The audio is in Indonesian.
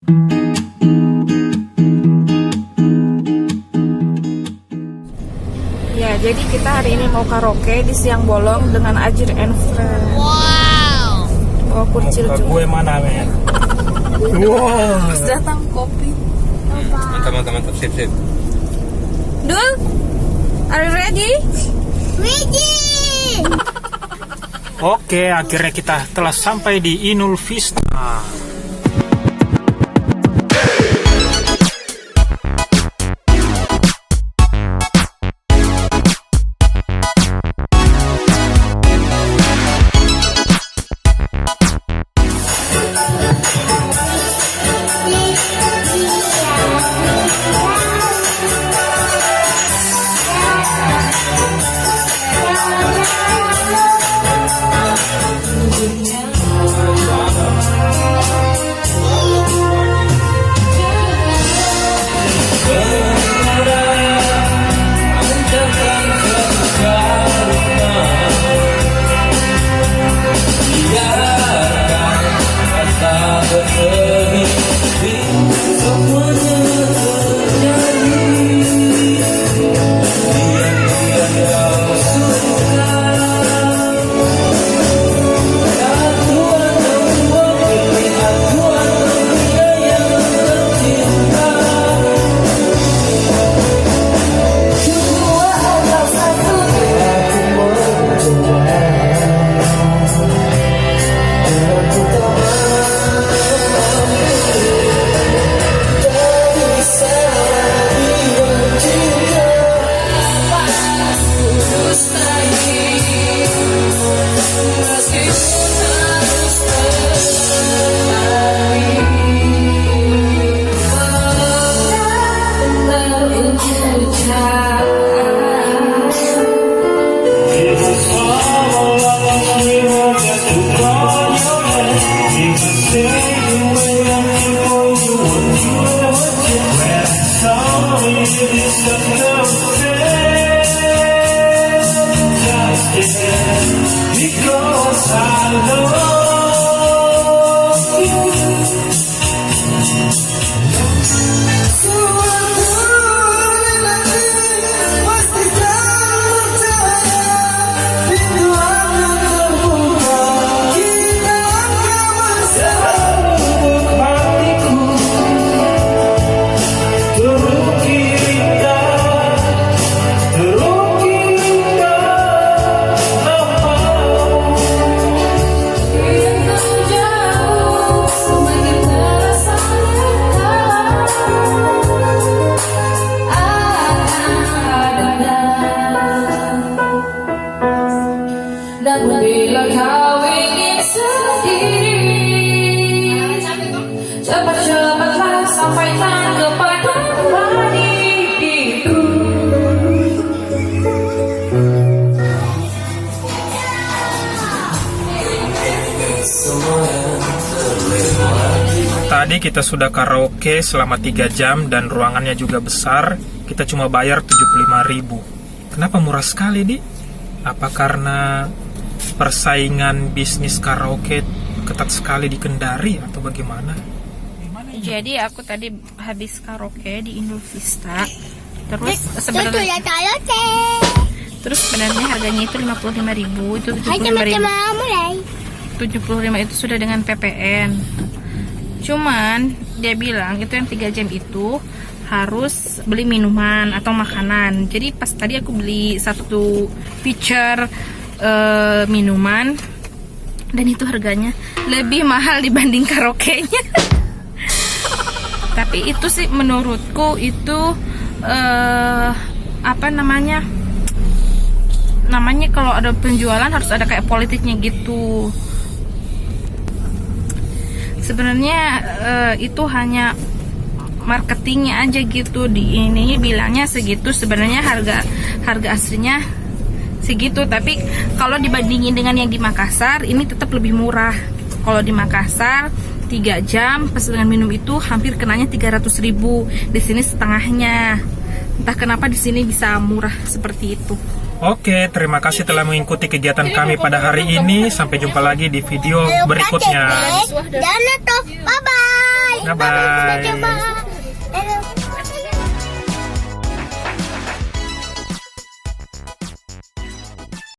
Ya, jadi kita hari ini mau karaoke di Siang Bolong dengan Ajir and Friend. Wow. Oh, kurcil juga. Gue mana, men? Wow. Terus datang kopi. Mantap, sip. Dul, are you ready? Ready. Oke, akhirnya kita telah sampai di Inul Vista. Cepat-cepatlah sampaikan kepada diriku. Tadi kita sudah karaoke selama 3 jam dan ruangannya juga besar. Kita cuma bayar 75.000. Kenapa murah sekali, Di? Apa karena persaingan bisnis karaoke ketat sekali di Kendari atau bagaimana? Jadi aku tadi habis karaoke di Inul Vista. Terus sebenarnya harganya itu 55.000, itu 75.000. 75 itu sudah dengan PPN. Cuman dia bilang itu yang 3 jam itu harus beli minuman atau makanan. Jadi pas tadi aku beli satu pitcher minuman dan itu harganya lebih mahal dibanding karaoke-nya. Tapi itu sih menurutku itu apa namanya kalau ada penjualan harus ada kayak politiknya gitu. Sebenarnya itu hanya marketingnya aja gitu. Di ini bilangnya segitu, sebenarnya harga aslinya segitu. Tapi kalau dibandingin dengan yang di Makassar, ini tetap lebih murah. Kalau di Makassar 3 jam pas dengan minum itu hampir kenanya 300.000. Di sini setengahnya. Entah kenapa di sini bisa murah seperti itu. Oke, terima kasih telah mengikuti kegiatan kami pada hari ini. Sampai jumpa lagi di video berikutnya. Bye bye. Bye-bye.